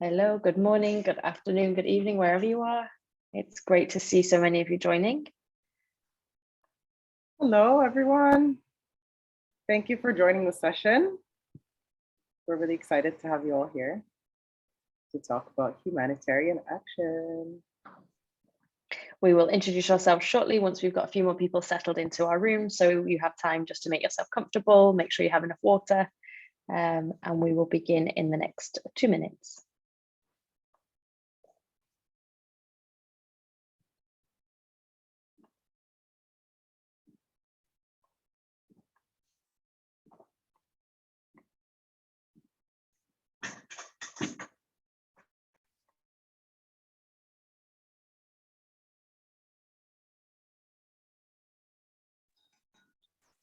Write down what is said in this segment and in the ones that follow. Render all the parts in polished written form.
Hello, good morning, good afternoon, good evening, wherever you are. It's great to see so many of you joining. Hello, everyone. Thank you for joining the session. We're really excited to have you all here to talk about humanitarian action. We will introduce ourselves shortly once we've got a few more people settled into our room, so you have time just to make yourself comfortable, make sure you have enough water, and we will begin in the next 2 minutes.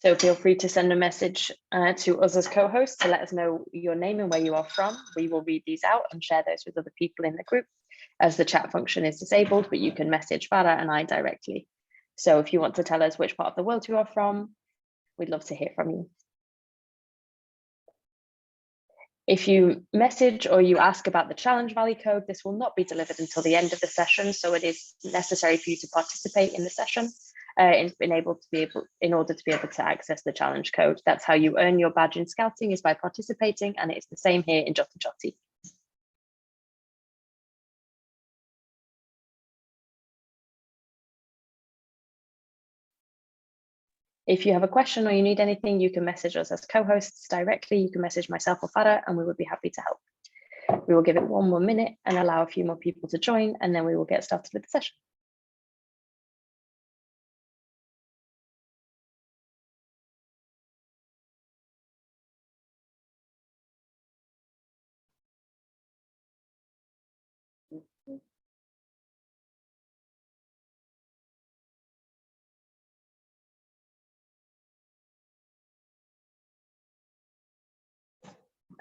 So feel free to send a message to us as co-hosts to let us know your name and where you are from. We will read these out and share those with other people in the group, as the chat function is disabled, but you can message Farah and I directly. So if you want to tell us which part of the world you are from, we'd love to hear from you. If you message or you ask about the Challenge Valley Code, this will not be delivered until the end of the session, so it is necessary for you to participate in the session in order to be able to access the challenge code. That's how you earn your badge in Scouting, is by participating, and it's the same here in Jota Joti. If you have a question or you need anything, you can message us as co-hosts directly. You can message myself or Farah, and we would be happy to help. We will give it 1 more minute and allow a few more people to join, and then we will get started with the session.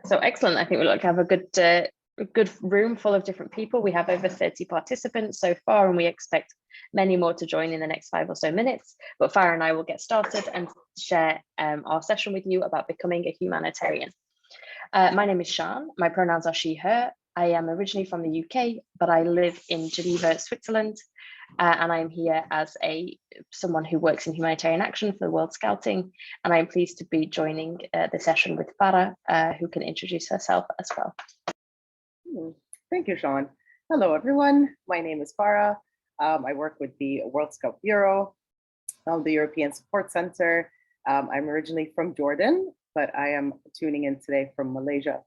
So excellent. I think we look have a good room full of different people. We have over 30 participants so far, and we expect many more to join in the next 5 or so minutes. But Farah and I will get started and share our session with you about becoming a humanitarian. My name is Shan. My pronouns are she, her. I am originally from the UK, but I live in Geneva, Switzerland. And I'm here as someone who works in humanitarian action for the World Scouting. And I'm pleased to be joining the session with Farah, who can introduce herself as well. Thank you, Sean. Hello, everyone. My name is Farah. I work with the World Scout Bureau, the European Support Center. I'm originally from Jordan, but I am tuning in today from Malaysia.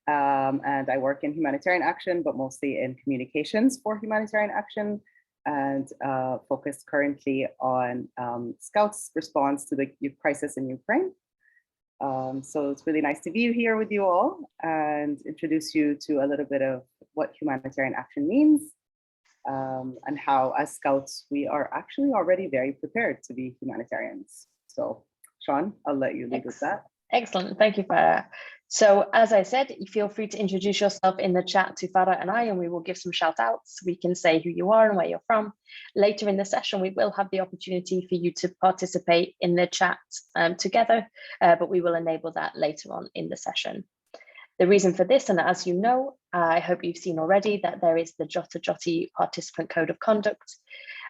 And I work in humanitarian action, but mostly in communications for humanitarian action, and focused currently on Scouts' response to the crisis in Ukraine. So it's really nice to be here with you all and introduce you to a little bit of what humanitarian action means, and how as Scouts, we are actually already very prepared to be humanitarians. So Sean, I'll let you lead with that. Excellent, thank you, Farah. So as I said, feel free to introduce yourself in the chat to Farah and I, and we will give some shout outs. We can say who you are and where you're from. Later in the session, we will have the opportunity for you to participate in the chat together, but we will enable that later on in the session. The reason for this, and as you know, I hope you've seen already that there is the Jota Joti Participant Code of Conduct.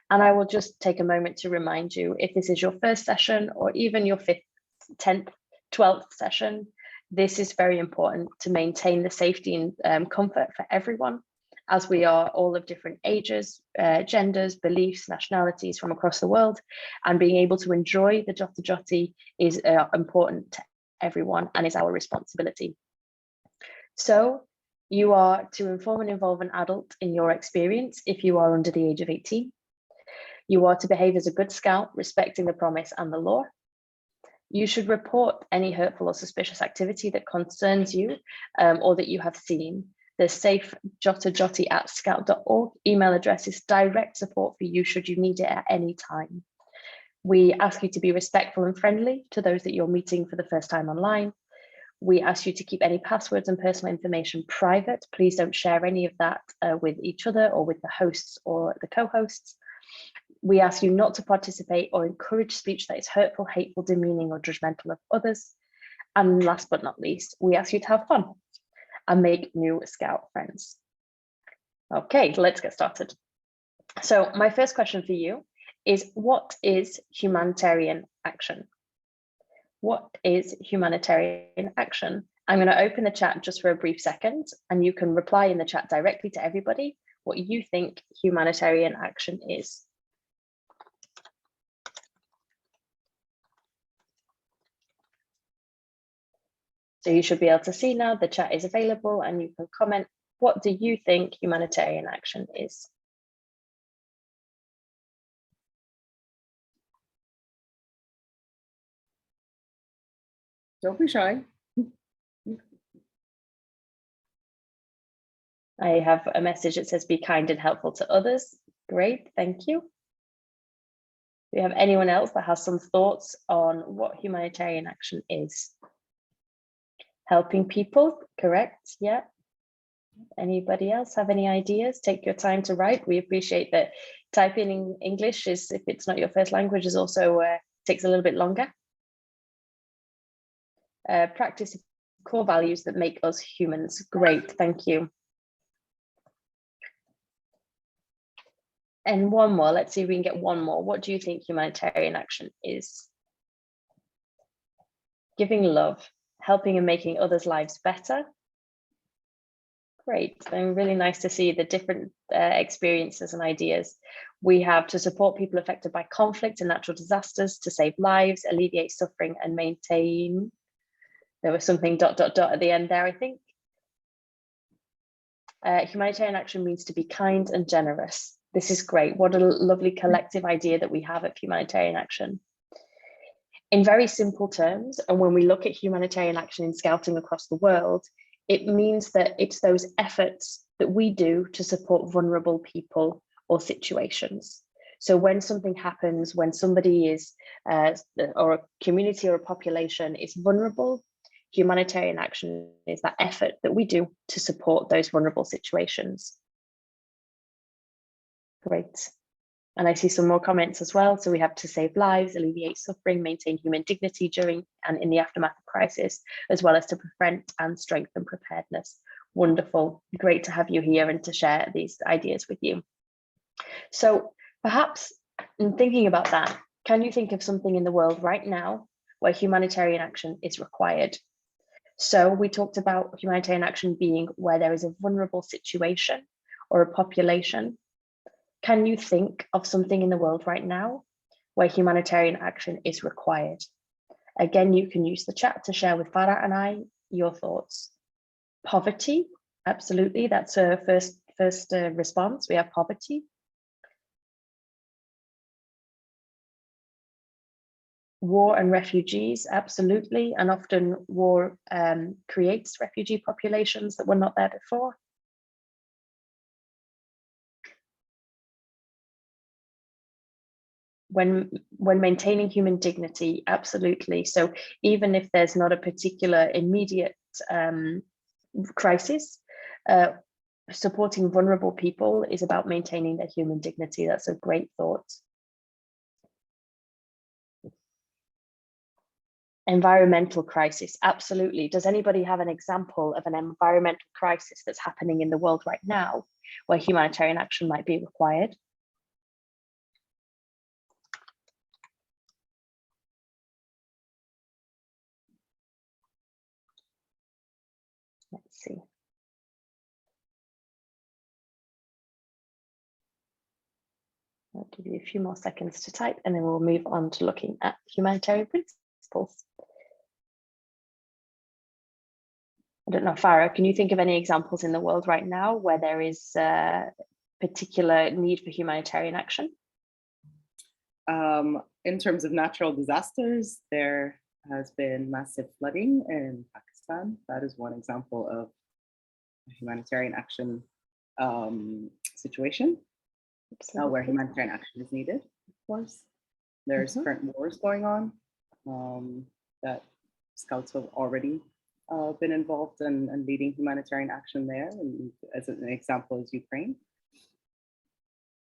And I will just take a moment to remind you, if this is your first session or even your 5th, 10th, 12th session, this is very important to maintain the safety and comfort for everyone, as we are all of different ages, genders, beliefs, nationalities from across the world, and being able to enjoy the Jota Joti is important to everyone and is our responsibility. So you are to inform and involve an adult in your experience if you are under the age of 18. You are to behave as a good Scout, respecting the promise and the law. You should report any hurtful or suspicious activity that concerns you or that you have seen. The safe jotajoti@scout.org email address is direct support for you should you need it at any time. We ask you to be respectful and friendly to those that you're meeting for the first time online. We ask you to keep any passwords and personal information private. Please don't share any of that with each other or with the hosts or the co-hosts. We ask you not to participate or encourage speech that is hurtful, hateful, demeaning, or judgmental of others. And last but not least, we ask you to have fun and make new Scout friends. Okay, let's get started. So my first question for you is, what is humanitarian action? What is humanitarian action? I'm going to open the chat just for a brief second, and you can reply in the chat directly to everybody what you think humanitarian action is. So you should be able to see now the chat is available, and you can comment, what do you think humanitarian action is? Don't be shy. I have a message that says be kind and helpful to others. Great, thank you. Do you have anyone else that has some thoughts on what humanitarian action is? Helping people, correct? Yeah. Anybody else have any ideas? Take your time to write. We appreciate that typing in English is, if it's not your first language, is also takes a little bit longer. Practice core values that make us humans. Great, thank you. And one more, let's see if we can get one more. What do you think humanitarian action is? Giving love, helping and making others' lives better. Great, and really nice to see the different experiences and ideas. We have to support people affected by conflict and natural disasters, to save lives, alleviate suffering and maintain. There was something ... at the end there, I think. Humanitarian action means to be kind and generous. This is great. What a lovely collective idea that we have of humanitarian action. In very simple terms, and when we look at humanitarian action in scouting across the world, it means that it's those efforts that we do to support vulnerable people or situations. So when something happens, when somebody is, or a community or a population is vulnerable, humanitarian action is that effort that we do to support those vulnerable situations. Great. And I see some more comments as well. So we have to save lives, alleviate suffering, maintain human dignity during and in the aftermath of crisis, as well as to prevent and strengthen preparedness. Wonderful. Great to have you here and to share these ideas with you. So perhaps in thinking about that, can you think of something in the world right now where humanitarian action is required? So we talked about humanitarian action being where there is a vulnerable situation or a population. Can you think of something in the world right now where humanitarian action is required? Again, you can use the chat to share with Farah and I your thoughts. Poverty, absolutely. That's a first response. We have poverty. War and refugees, absolutely. And often war creates refugee populations that were not there before. When maintaining human dignity, absolutely. So even if there's not a particular immediate crisis, supporting vulnerable people is about maintaining their human dignity. That's a great thought. Environmental crisis, absolutely. Does anybody have an example of an environmental crisis that's happening in the world right now where humanitarian action might be required? Let's see. I'll give you a few more seconds to type, and then we'll move on to looking at humanitarian principles. I don't know, Farah, can you think of any examples in the world right now where there is a particular need for humanitarian action? In terms of natural disasters, there has been massive flooding in Pakistan. That is one example of a humanitarian action situation where humanitarian action is needed, of course. There's current wars going on that scouts have already been involved in leading humanitarian action there. And as an example is Ukraine.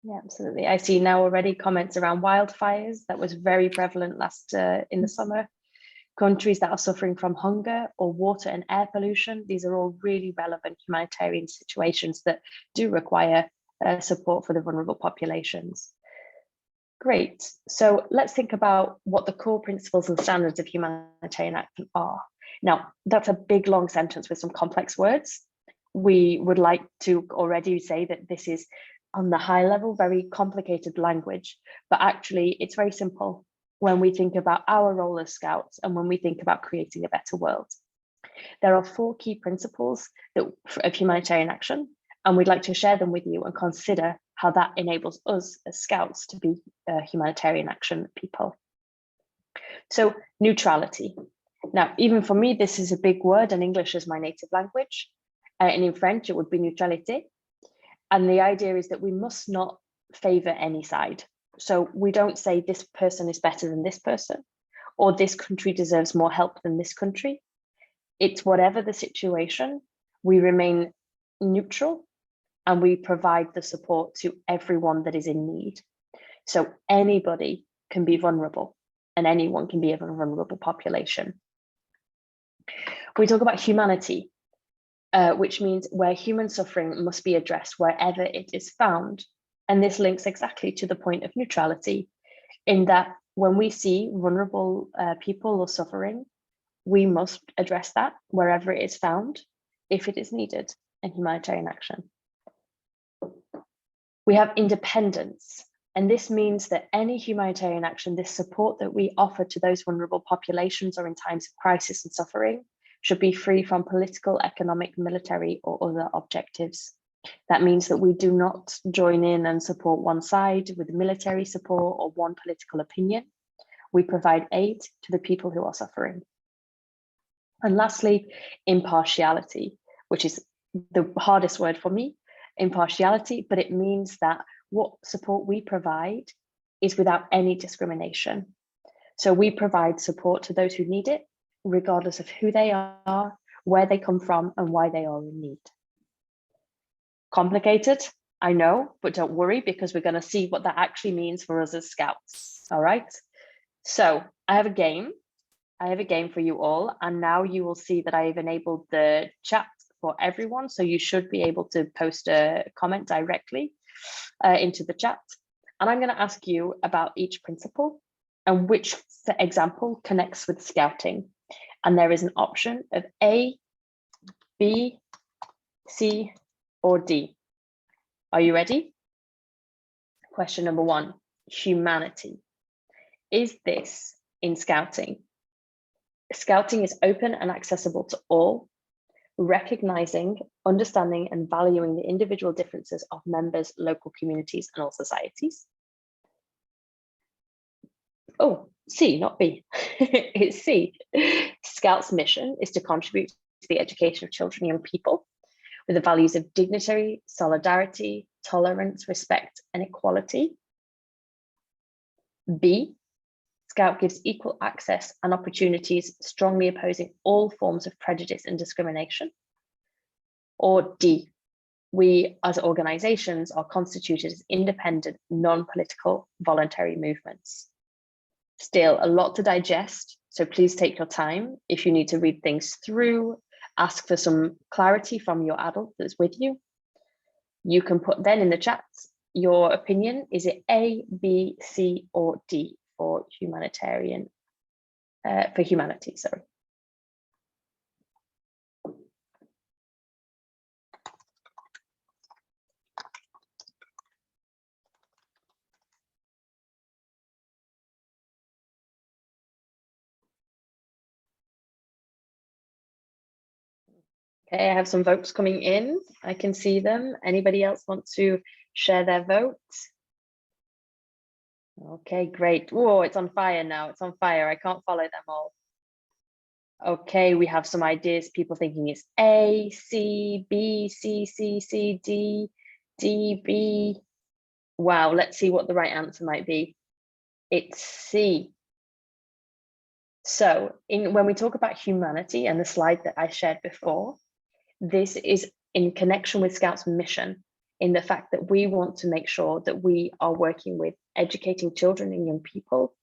Yeah, absolutely. I see now already comments around wildfires. That was very prevalent last in the summer. countries that are suffering from hunger or water and air pollution. These are all really relevant humanitarian situations that do require support for the vulnerable populations. Great. So let's think about what the core principles and standards of humanitarian action are. Now, that's a big, long sentence with some complex words. We would like to already say that this is, on the high level, very complicated language, but actually it's very simple when we think about our role as Scouts and when we think about creating a better world. There are 4 key principles of humanitarian action, and we'd like to share them with you and consider how that enables us as Scouts to be humanitarian action people. So, neutrality. Now, even for me, this is a big word, and English is my native language. And in French, it would be neutralité. And the idea is that we must not favor any side. So we don't say this person is better than this person, or this country deserves more help than this country. It's whatever the situation, we remain neutral and we provide the support to everyone that is in need. So anybody can be vulnerable and anyone can be a vulnerable population. We talk about humanity, which means where human suffering must be addressed wherever it is found. And this links exactly to the point of neutrality, in that when we see vulnerable people or suffering, we must address that wherever it is found, if it is needed in humanitarian action. We have independence, and this means that any humanitarian action, this support that we offer to those vulnerable populations or in times of crisis and suffering, should be free from political, economic, military, or other objectives. That means that we do not join in and support one side with military support or one political opinion. We provide aid to the people who are suffering. And lastly, impartiality, which is the hardest word for me, impartiality, but it means that what support we provide is without any discrimination. So we provide support to those who need it, regardless of who they are, where they come from, and why they are in need. Complicated, I know, but don't worry, because we're going to see what that actually means for us as Scouts. All right. So I have a game. For you all, and now you will see that I've enabled the chat for everyone. So you should be able to post a comment directly into the chat. And I'm going to ask you about each principle and which example connects with Scouting. And there is an option of A, B, C, or D. Are you ready? Question number 1, humanity. Is this in Scouting? Scouting is open and accessible to all, recognizing, understanding, and valuing the individual differences of members, local communities, and all societies. Oh, C, not B. It's C. Scouts' mission is to contribute to the education of children and young people with the values of dignity, solidarity, tolerance, respect, and equality. B, Scout gives equal access and opportunities, strongly opposing all forms of prejudice and discrimination. Or D, we as organizations are constituted as independent, non-political, voluntary movements. Still a lot to digest, so please take your time. If you need to read things through, ask for some clarity from your adult that's with you. You can put then in the chat your opinion. Is it A, B, C, or D for humanitarian, for humanity, sorry. Okay, I have some votes coming in. I can see them. Anybody else want to share their votes? Okay, great. Whoa, it's on fire now. It's on fire. I can't follow them all. Okay, we have some ideas. People thinking it's A, C, B, C, C, C, D, D, B. Wow, let's see what the right answer might be. It's C. So when we talk about humanity and the slide that I shared before, this is in connection with Scouts' mission, in the fact that we want to make sure that we are working with educating children and young people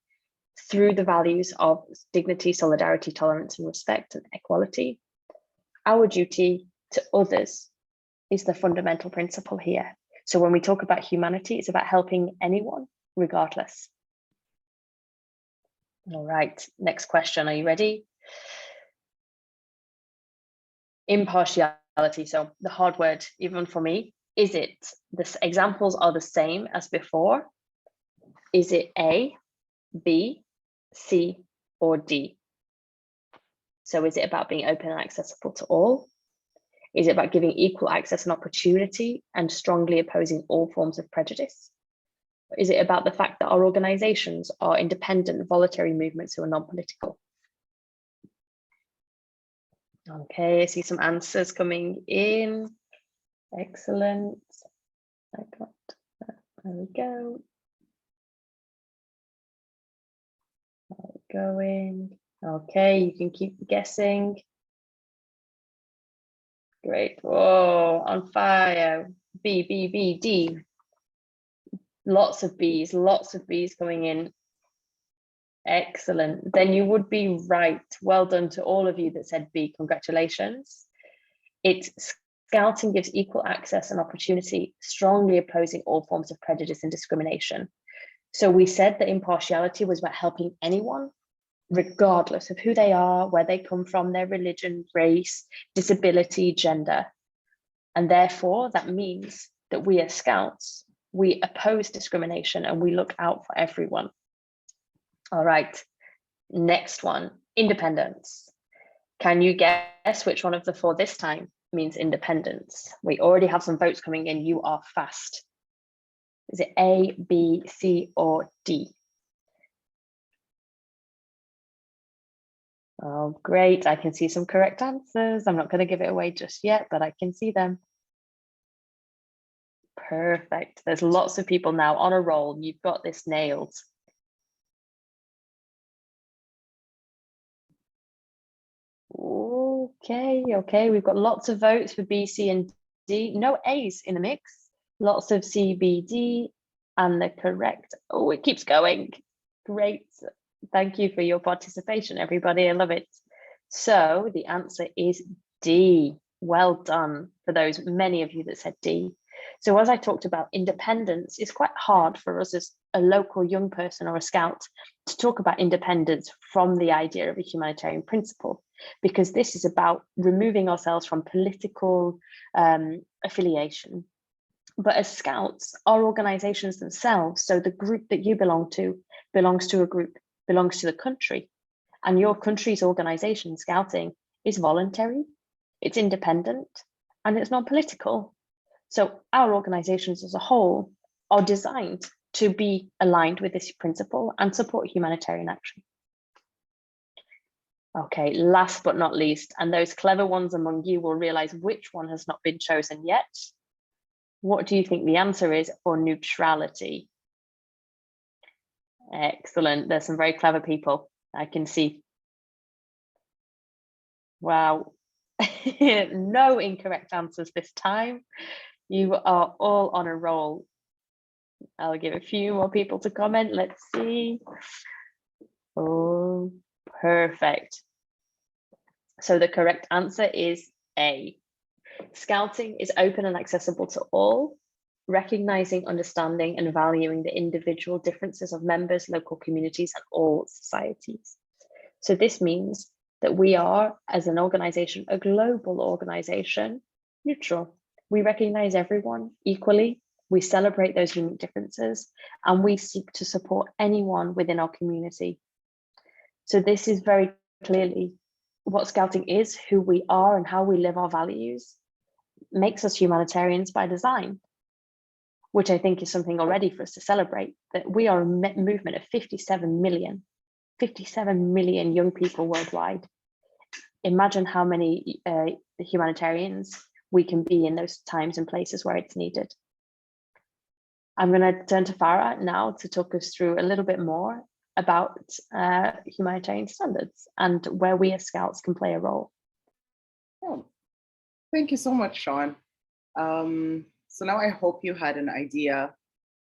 through the values of dignity, solidarity, tolerance, and respect, and equality. Our duty to others is the fundamental principle here. So when we talk about humanity, it's about helping anyone, regardless. All right, next question. Are you ready? Impartiality. So the hard word, even for me, is it, the examples are the same as before? Is it A, B, C, or D? So is it about being open and accessible to all? Is it about giving equal access and opportunity and strongly opposing all forms of prejudice? Is it about the fact that our organizations are independent, voluntary movements who are non-political? Okay, I see some answers coming in. Excellent. I got that. There we go. Going. Okay, you can keep guessing. Great. Whoa, on fire. B, B, B, D. Lots of B's coming in. Excellent. Then you would be right. Well done to all of you that said B. Congratulations. It's Scouting gives equal access and opportunity, strongly opposing all forms of prejudice and discrimination. So we said that impartiality was about helping anyone, regardless of who they are, where they come from, their religion, race, disability, gender. And therefore, that means that we as Scouts, we oppose discrimination and we look out for everyone. All right, next one, independence. Can you guess which one of the four this time means independence? We already have some votes coming in. You are fast. Is it A, B, C, or D? Oh, great. I can see some correct answers. I'm not going to give it away just yet, but I can see them. Perfect. There's lots of people now on a roll. You've got this nailed. Okay. We've got lots of votes for B, C, and D. No A's in the mix. Lots of C, B, D, and the correct. Oh, it keeps going. Great. Thank you for your participation, everybody. I love it. So the answer is D. Well done for those many of you that said D. So as I talked about, independence is quite hard for us as a local young person or a Scout to talk about independence from the idea of a humanitarian principle, because this is about removing ourselves from political affiliation. But as Scouts, our organizations themselves, so the group that you belong to belongs to a group, belongs to the country, and your country's organization, Scouting, is voluntary, it's independent, and it's non-political. So our organizations as a whole are designed to be aligned with this principle and support humanitarian action. Okay, last but not least, and those clever ones among you will realize which one has not been chosen yet. What do you think the answer is for neutrality? Excellent. There's some very clever people, I can see. Wow. No incorrect answers this time. You are all on a roll. I'll give a few more people to comment. Let's see. Oh, perfect. So the correct answer is A. Scouting is open and accessible to all, recognizing, understanding, and valuing the individual differences of members, local communities, and all societies. So this means that we are, as an organization, a global organization, neutral. We recognize everyone equally, we celebrate those unique differences, and we seek to support anyone within our community. So this is very clearly what Scouting is, who we are, and how we live our values, makes us humanitarians by design, which I think is something already for us to celebrate, that we are a movement of 57 million young people worldwide. Imagine how many humanitarians we can be in those times and places where it's needed. I'm going to turn to Farah now to talk us through a little bit more about humanitarian standards and where we as Scouts can play a role. Oh, thank you so much, Sean. So now I hope you had an idea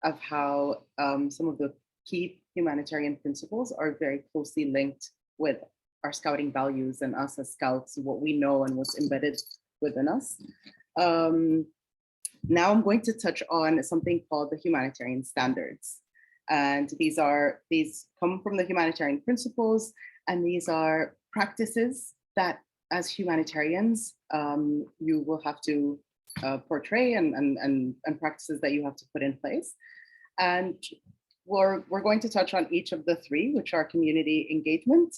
of how some of the key humanitarian principles are very closely linked with our scouting values and us as scouts, what we know and what's embedded within us. Now I'm going to touch on something called the Humanitarian Standards. And these come from the humanitarian principles, and these are practices that as humanitarians, you will have to portray and practices that you have to put in place. And we're going to touch on each of the three, which are community engagement,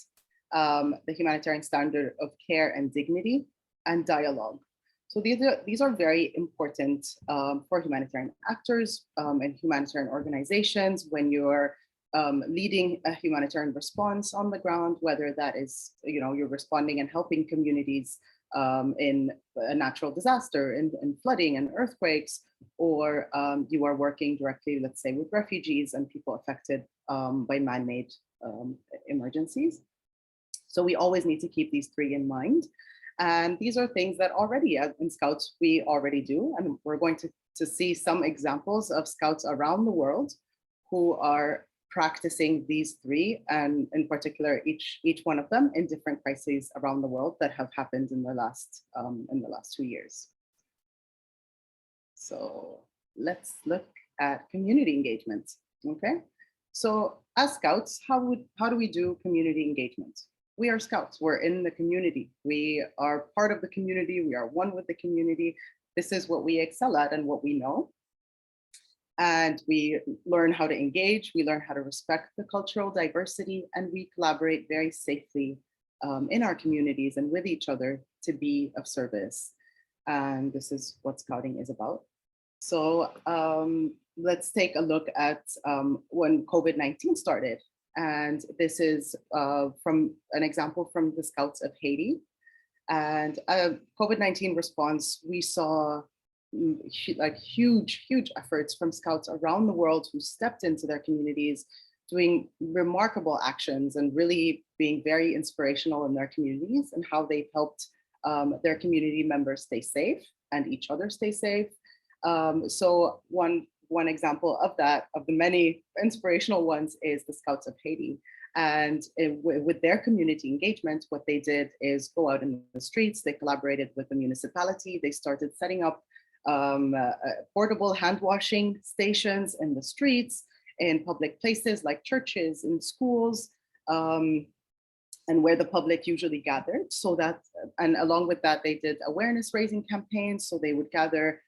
the humanitarian standard of care and dignity, and dialogue. So these are very important for humanitarian actors and humanitarian organizations when you're leading a humanitarian response on the ground, whether that is, you're responding and helping communities in a natural disaster, in flooding and earthquakes, or you are working directly, let's say, with refugees and people affected by man-made emergencies. So we always need to keep these three in mind. And these are things that already in Scouts, we already do. And we're going to see some examples of Scouts around the world who are practicing these three, and in particular, each one of them in different crises around the world that have happened in the last 2 years. So let's look at community engagement, okay? So as Scouts, how do we do community engagement? We are Scouts, we're in the community. We are part of the community, we are one with the community. This is what we excel at and what we know. And we learn how to engage, we learn how to respect the cultural diversity, and we collaborate very safely in our communities and with each other to be of service. And this is what Scouting is about. So let's take a look at when COVID-19 started. And this is from an example from the Scouts of Haiti. And COVID-19 response, we saw like huge efforts from Scouts around the world who stepped into their communities, doing remarkable actions and really being very inspirational in their communities and how they've helped their community members stay safe and each other stay safe. So one example of that, of the many inspirational ones, is the Scouts of Haiti. And with their community engagement, what they did is go out in the streets, they collaborated with the municipality, they started setting up portable hand washing stations in the streets, in public places like churches and schools, and where the public usually gathered. So that, and along with that, they did awareness raising campaigns. So they would gather,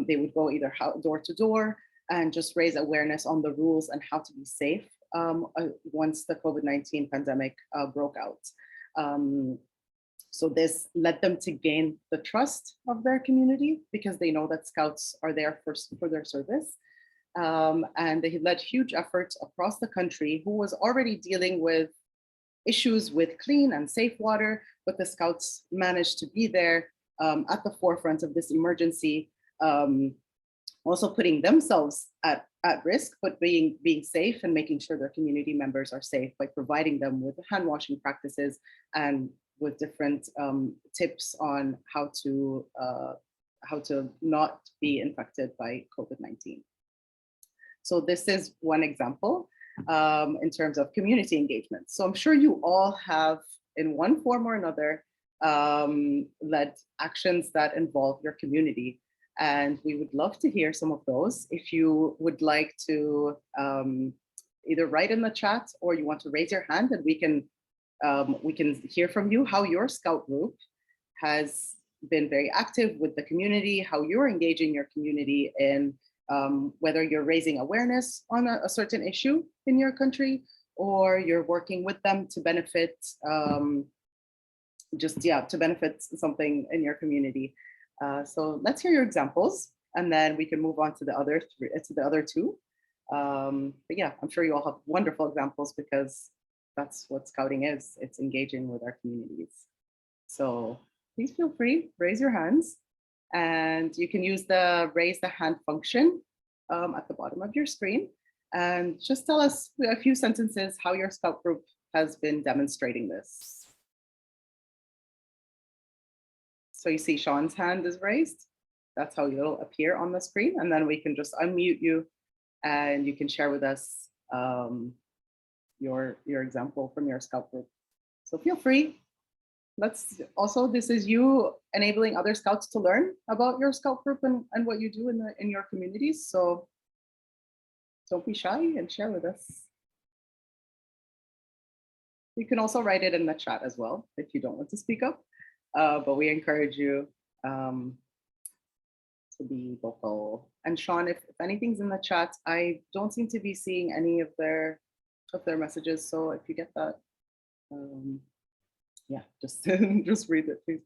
they would go either door to door and just raise awareness on the rules and how to be safe once the COVID-19 pandemic broke out. So this led them to gain the trust of their community because they know that Scouts are there for their service. And they led huge efforts across the country who was already dealing with issues with clean and safe water, but the Scouts managed to be there at the forefront of this emergency, also putting themselves at risk, but being safe and making sure their community members are safe by providing them with hand washing practices and with different tips on how to not be infected by COVID-19. So this is one example in terms of community engagement. So I'm sure you all have, in one form or another, led actions that involve your community. And we would love to hear some of those. If you would like to either write in the chat or you want to raise your hand, and we can hear from you how your Scout group has been very active with the community, how you're engaging your community in whether you're raising awareness on a certain issue in your country, or you're working with them to benefit, to benefit something in your community. So let's hear your examples, and then we can move on to the other two. But yeah, I'm sure you all have wonderful examples because that's what Scouting is. It's engaging with our communities. So please feel free, raise your hands, and you can use the raise the hand function at the bottom of your screen, and just tell us a few sentences how your Scout group has been demonstrating this. So you see Sean's hand is raised. That's how you'll appear on the screen. And then we can just unmute you and you can share with us your example from your scout group. So feel free. This is you enabling other scouts to learn about your scout group and what you do in your communities. So don't be shy and share with us. You can also write it in the chat as well if you don't want to speak up, but we encourage you to be vocal. And Sean, if anything's in the chat, I don't seem to be seeing any of their messages. So if you get that, yeah, just just read it, please.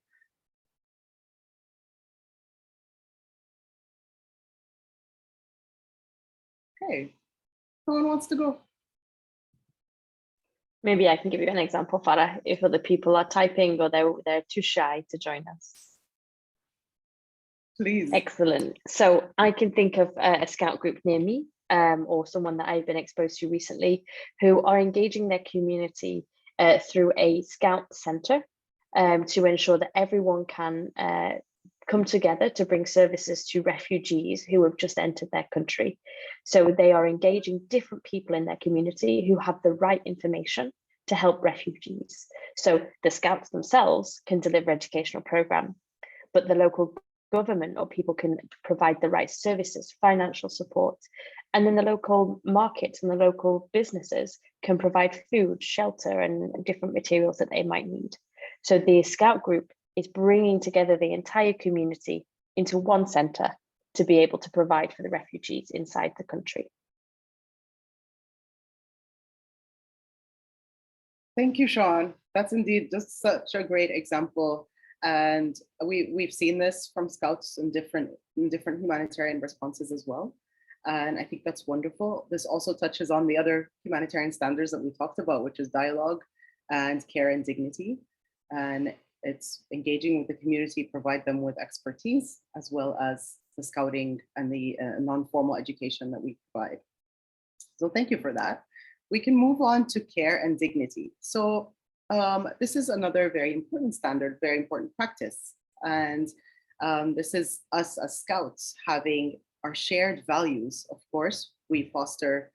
Okay, no one wants to go. Maybe I can give you an example, Farah, if other people are typing or they're too shy to join us. Please. Excellent. So I can think of a scout group near me, or someone that I've been exposed to recently, who are engaging their community through a scout centre to ensure that everyone can come together to bring services to refugees who have just entered their country. So they are engaging different people in their community who have the right information to help refugees. So the scouts themselves can deliver educational program, but the local government or people can provide the right services, financial support, and then the local markets and the local businesses can provide food, shelter, and different materials that they might need. So the scout group is bringing together the entire community into one centre to be able to provide for the refugees inside the country. Thank you, Sean. That's indeed just such a great example. And we've seen this from scouts in different humanitarian responses as well. And I think that's wonderful. This also touches on the other humanitarian standards that we talked about, which is dialogue and care and dignity. And it's engaging with the community, provide them with expertise, as well as the scouting and the non-formal education that we provide. So thank you for that. We can move on to care and dignity. So this is another very important standard, very important practice. And this is us as scouts having our shared values. Of course, we foster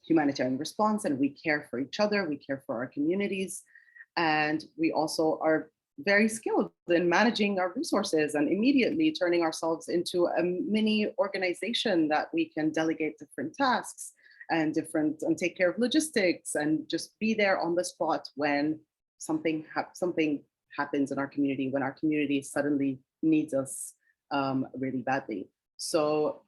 humanitarian response and we care for each other, we care for our communities. And we also are very skilled in managing our resources and immediately turning ourselves into a mini organization that we can delegate different tasks and take care of logistics and just be there on the spot when something happens in our community, when our community suddenly needs us really badly. So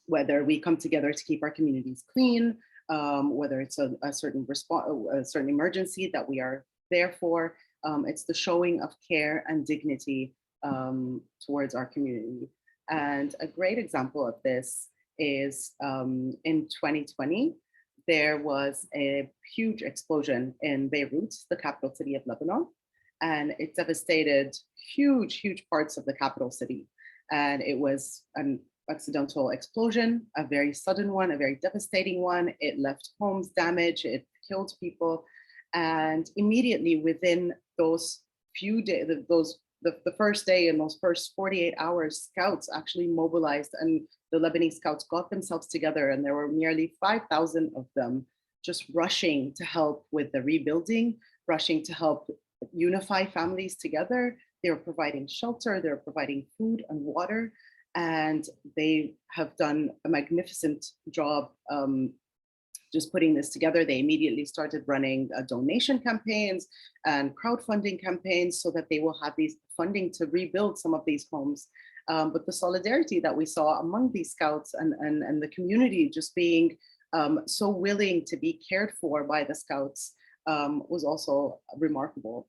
whether we come together to keep our communities clean, whether it's a certain emergency that we are there for, it's the showing of care and dignity towards our community. And a great example of this is in 2020, there was a huge explosion in Beirut, the capital city of Lebanon, and it devastated huge parts of the capital city. And it was an accidental explosion, a very sudden one, a very devastating one. It left homes damaged, it killed people. And immediately within those few days, the first day and those first 48 hours, scouts actually mobilized and the Lebanese scouts got themselves together, and there were nearly 5,000 of them just rushing to help with the rebuilding, rushing to help unify families together. They were providing shelter, they were providing food and water, and they have done a magnificent job just putting this together. They immediately started running donation campaigns and crowdfunding campaigns so that they will have these funding to rebuild some of these homes. But the solidarity that we saw among these scouts and the community just being so willing to be cared for by the scouts was also remarkable.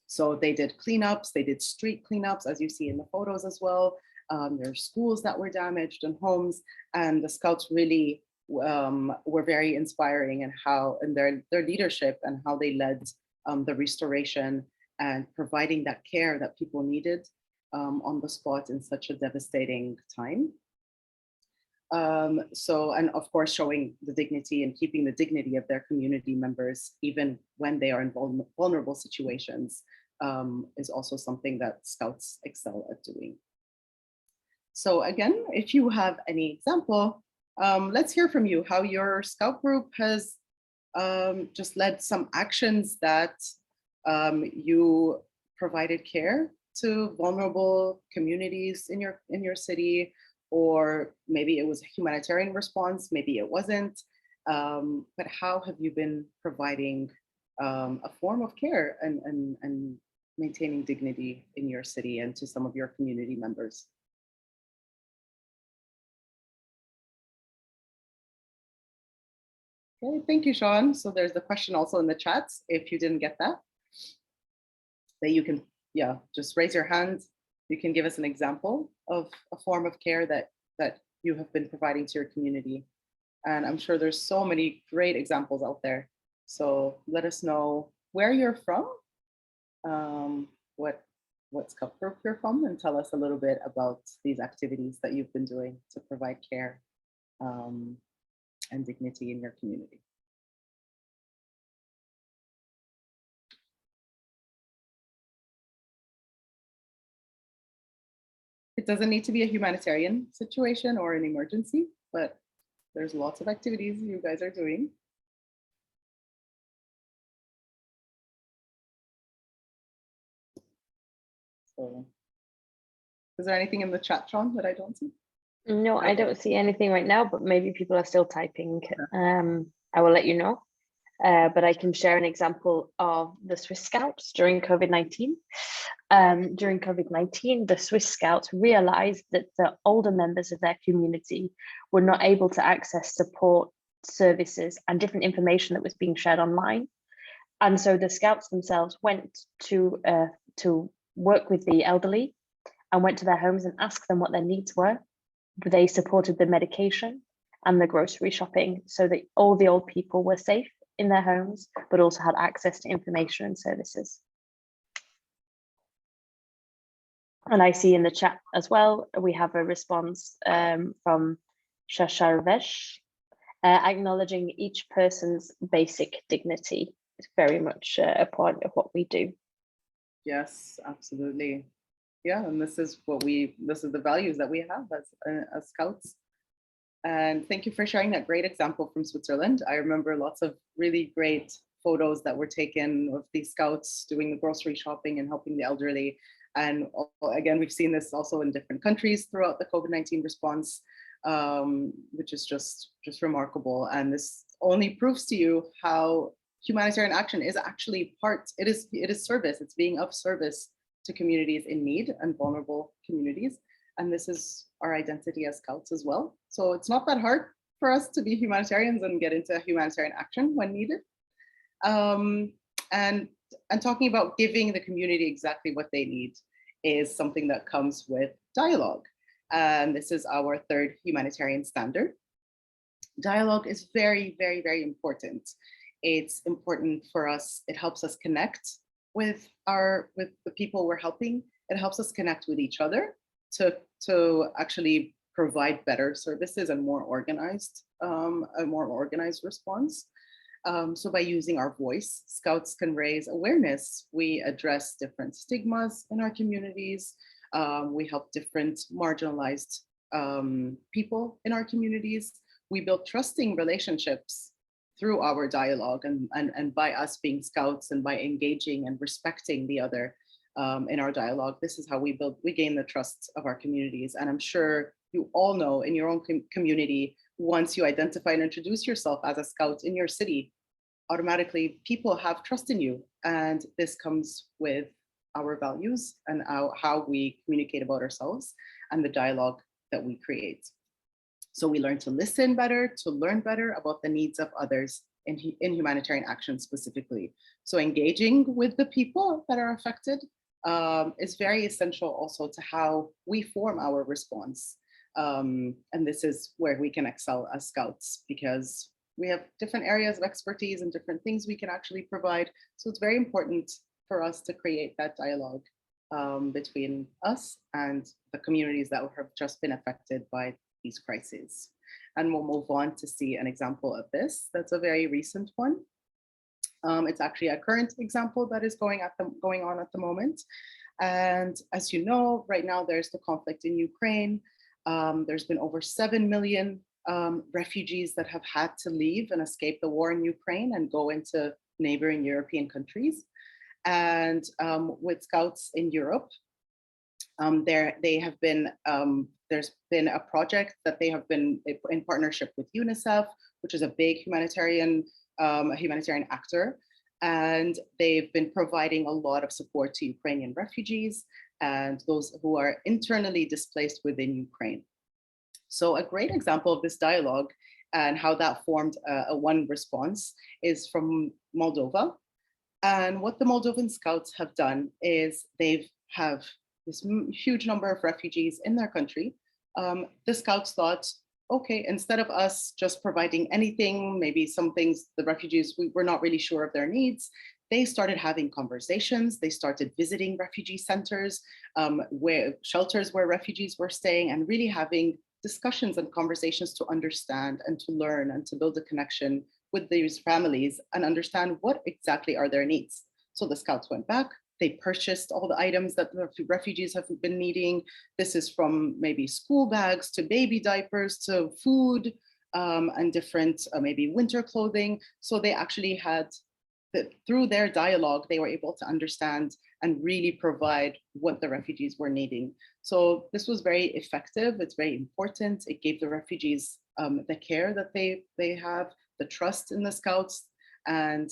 So they did cleanups, they did street cleanups, as you see in the photos as well. There are schools that were damaged and homes, and the scouts really were very inspiring in their leadership and how they led the restoration and providing that care that people needed on the spot in such a devastating time. And of course, showing the dignity and keeping the dignity of their community members, even when they are in vulnerable situations, is also something that scouts excel at doing. So again, if you have any example Let's hear from you how your Scout group has just led some actions that you provided care to vulnerable communities in your city, or maybe it was a humanitarian response, maybe it wasn't. But how have you been providing a form of care and maintaining dignity in your city and to some of your community members? Okay, thank you, Sean. So there's the question also in the chat. If you didn't get that you can, yeah, just raise your hand. You can give us an example of a form of care that you have been providing to your community. And I'm sure there's so many great examples out there. So let us know where you're from, what Scout group you're from, and tell us a little bit about these activities that you've been doing to provide care and dignity in your community. It doesn't need to be a humanitarian situation or an emergency, but there's lots of activities you guys are doing. So, is there anything in the chat, Sean, that I don't see? No, I don't see anything right now, but maybe people are still typing. I will let you know. But I can share an example of the Swiss Scouts during COVID-19. During COVID-19, the Swiss Scouts realized that the older members of their community were not able to access support services and different information that was being shared online. And so the Scouts themselves went to work with the elderly and went to their homes and asked them what their needs were. They supported the medication and the grocery shopping so that all the old people were safe in their homes, but also had access to information and services. And I see in the chat as well, we have a response from Shasharvesh, acknowledging each person's basic dignity is very much a part of what we do. Yes, absolutely. Yeah, and this is the values that we have as Scouts. And thank you for sharing that great example from Switzerland. I remember lots of really great photos that were taken of these Scouts doing the grocery shopping and helping the elderly. And again, we've seen this also in different countries throughout the COVID-19 response, which is just remarkable. And this only proves to you how humanitarian action is actually it is service. It's being of service to communities in need and vulnerable communities. And this is our identity as Scouts as well. So it's not that hard for us to be humanitarians and get into humanitarian action when needed. And talking about giving the community exactly what they need is something that comes with dialogue. And this is our third humanitarian standard. Dialogue is very, very, very important. It's important for us. It helps us connect with the people we're helping. It helps us connect with each other to actually provide better services and a more organized response. So by using our voice, Scouts can raise awareness. We address different stigmas in our communities. We help different marginalized people in our communities. We build trusting relationships through our dialogue and by us being Scouts and by engaging and respecting the other in our dialogue. This is how we gain the trust of our communities. And I'm sure you all know in your own community, once you identify and introduce yourself as a Scout in your city, automatically people have trust in you. And this comes with our values and how we communicate about ourselves and the dialogue that we create. So we learn to listen better, to learn better about the needs of others in humanitarian action specifically. So engaging with the people that are affected is very essential also to how we form our response. And this is where we can excel as Scouts because we have different areas of expertise and different things we can actually provide. So it's very important for us to create that dialogue between us and the communities that have just been affected by these crises. And we'll move on to see an example of this. That's a very recent one. It's actually a current example that is going on at the moment. And as you know, right now there's the conflict in Ukraine. There's been over 7 million refugees that have had to leave and escape the war in Ukraine and go into neighboring European countries. And with Scouts in Europe, there's been a project that they have been in partnership with UNICEF, which is a big humanitarian actor. And they've been providing a lot of support to Ukrainian refugees and those who are internally displaced within Ukraine. So a great example of this dialogue and how that formed a one response is from Moldova. And what the Moldovan Scouts have done is they have this huge number of refugees in their country. The Scouts thought, okay, instead of us just providing anything, maybe some things the refugees, we were not really sure of their needs, they started having conversations. They started visiting refugee centers, shelters where refugees were staying, and really having discussions and conversations to understand and to learn and to build a connection with these families and understand what exactly are their needs. So the Scouts went back, they purchased all the items that the refugees have been needing. This is from maybe school bags to baby diapers to food and different maybe winter clothing. So they actually had, through their dialogue, they were able to understand and really provide what the refugees were needing. So this was very effective. It's very important. It gave the refugees the care that they have, the trust in the Scouts, and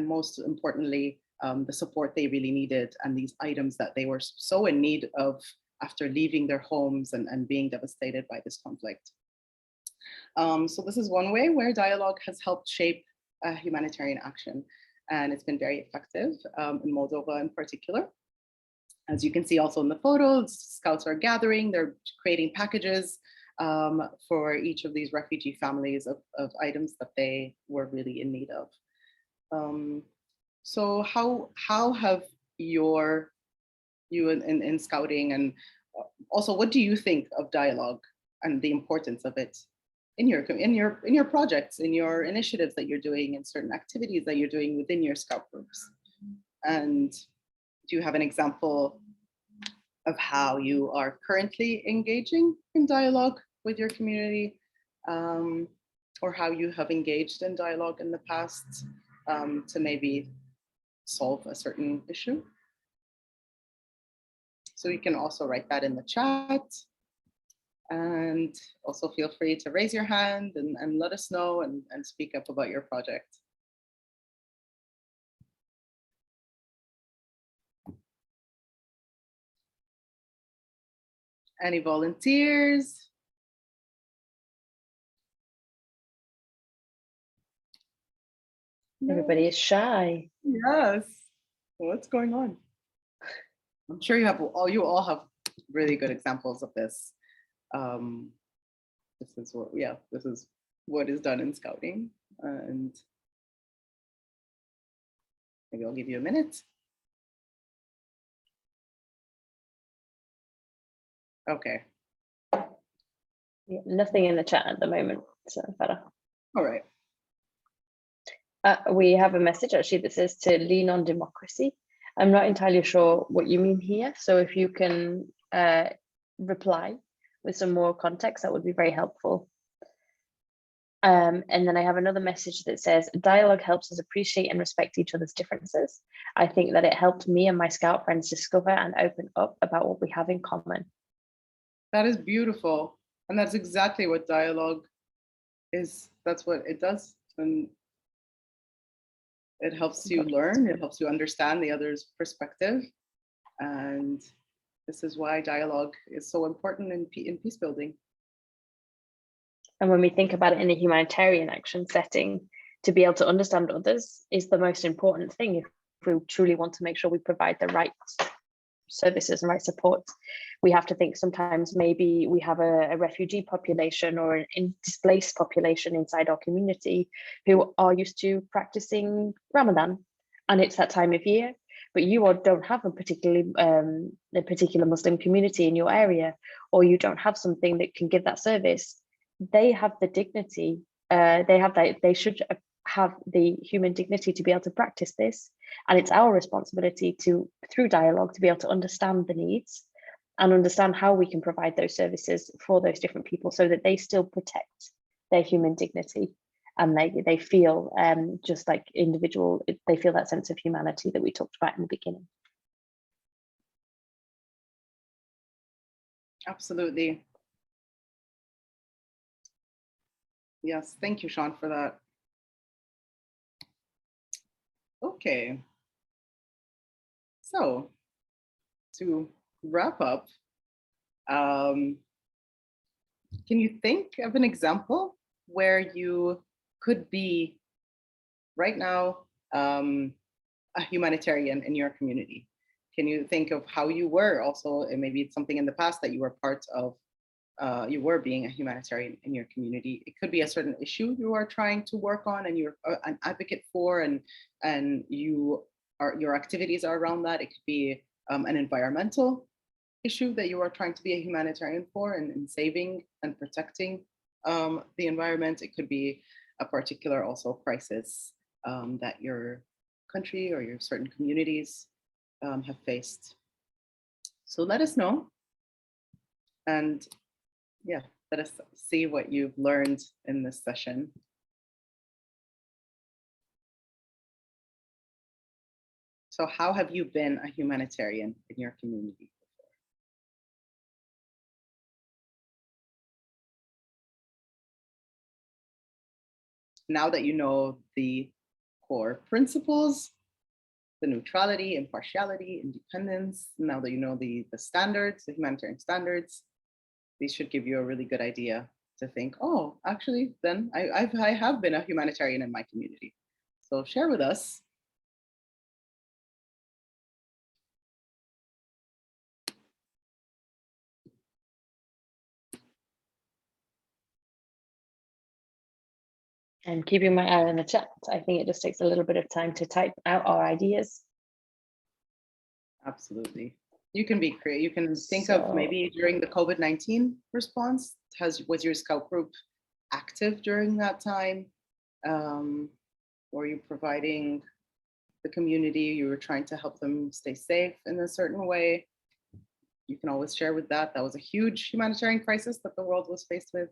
most importantly, the support they really needed and these items that they were so in need of after leaving their homes and being devastated by this conflict. So this is one way where dialogue has helped shape humanitarian action, and it's been very effective in Moldova in particular. As you can see also in the photos, Scouts are gathering, they're creating packages for each of these refugee families of items that they were really in need of. So how have you in Scouting, and also what do you think of dialogue and the importance of it in your projects, in your initiatives that you're doing, in certain activities that you're doing within your Scout groups? And do you have an example of how you are currently engaging in dialogue with your community, or how you have engaged in dialogue in the past to maybe solve a certain issue? So you can also write that in the chat, and also feel free to raise your hand and let us know and speak up about your project. Any volunteers? Everybody is shy. Yes. What's going on? I'm sure you all have really good examples of this. This is what is done in Scouting, and maybe I'll give you a minute. Okay. Yeah, nothing in the chat at the moment, so better. All right. We have a message actually that says to lean on democracy. I'm not entirely sure what you mean here, so if you can reply with some more context, that would be very helpful. And then I have another message that says, dialogue helps us appreciate and respect each other's differences. I think that it helped me and my Scout friends discover and open up about what we have in common. That is beautiful. And that's exactly what dialogue is. That's what it does. And it helps you learn, it helps you understand the other's perspective. And this is why dialogue is so important in peace building. And when we think about it in a humanitarian action setting, to be able to understand others is the most important thing if we truly want to make sure we provide the right services and right support. We have to think sometimes maybe we have a refugee population or a displaced population inside our community who are used to practicing Ramadan, and it's that time of year, but you don't have a particular Muslim community in your area, or you don't have something that can give that service. They have the dignity, they should have the human dignity to be able to practice this. And it's our responsibility to, through dialogue, to be able to understand the needs and understand how we can provide those services for those different people so that they still protect their human dignity, and they feel just like individual, they feel that sense of humanity that we talked about in the beginning. Absolutely. Yes, thank you, Sean, for that. Okay. So to wrap up, can you think of an example where you could be right now a humanitarian in your community? Can you think of how you were also, and maybe it's something in the past that you were part of, you were being a humanitarian in your community? It could be a certain issue you are trying to work on and you're an advocate for, and your activities are around that. It could be an environmental issue that you are trying to be a humanitarian for, and saving and protecting the environment. It could be a particular also crisis that your country or your certain communities have faced. So let us know, and yeah, let us see what you've learned in this session. So how have you been a humanitarian in your community? Now that you know the core principles, the neutrality, impartiality, independence, now that you know the standards, the humanitarian standards, these should give you a really good idea to think, oh, actually, then I have been a humanitarian in my community. So share with us. And keeping my eye on the chat, I think it just takes a little bit of time to type out our ideas. Absolutely. You can be creative. You can think of maybe during the COVID-19 response, was your scout group active during that time? Were you providing the community, you were trying to help them stay safe in a certain way? You can always share with that. That was a huge humanitarian crisis that the world was faced with.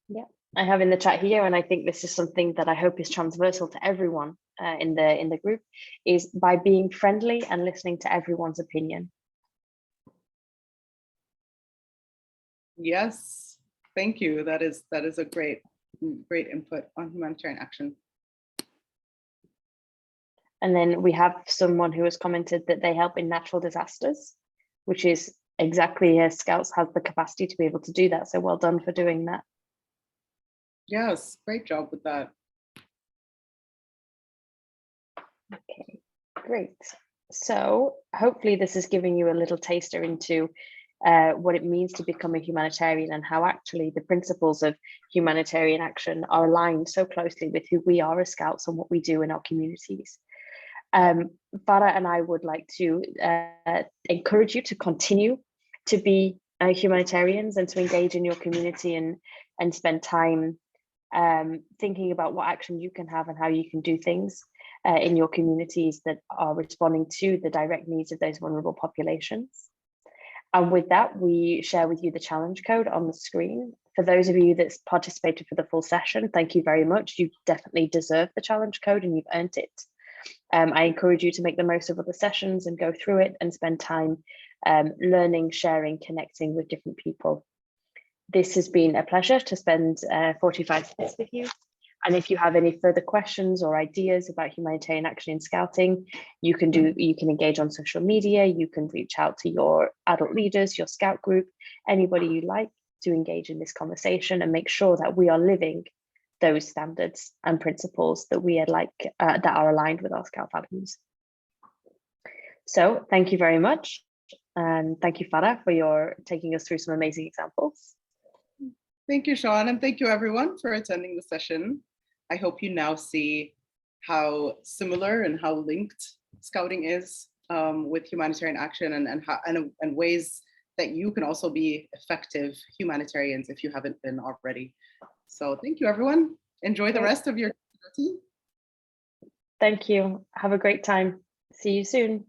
Yeah, I have in the chat here, and I think this is something that I hope is transversal to everyone in the group, is by being friendly and listening to everyone's opinion. Yes, thank you. That is a great input on humanitarian action. And then we have someone who has commented that they help in natural disasters, which is exactly as Scouts have the capacity to be able to do that. So well done for doing that. Yes, great job with that. Okay, great. So hopefully this is giving you a little taster into what it means to become a humanitarian, and how actually the principles of humanitarian action are aligned so closely with who we are as Scouts and what we do in our communities. Farah and I would like to encourage you to continue to be humanitarians and to engage in your community and spend time thinking about what action you can have and how you can do things in your communities that are responding to the direct needs of those vulnerable populations. And with that, we share with you the challenge code on the screen. For those of you that participated for the full session, thank you very much. You definitely deserve the challenge code and you've earned it. I encourage you to make the most of other sessions and go through it and spend time learning, sharing, connecting with different people. This has been a pleasure to spend 45 minutes with you. And if you have any further questions or ideas about humanitarian action in Scouting, you can engage on social media, you can reach out to your adult leaders, your Scout group, anybody you like to engage in this conversation and make sure that we are living those standards and principles that we are that are aligned with our Scout values. So thank you very much. And thank you, Farah, for taking us through some amazing examples. Thank you, Sean, and thank you everyone for attending the session. I hope you now see how similar and how linked Scouting is with humanitarian action, and ways that you can also be effective humanitarians if you haven't been already. So thank you, everyone. Enjoy the rest of your day. Thank you. Have a great time. See you soon.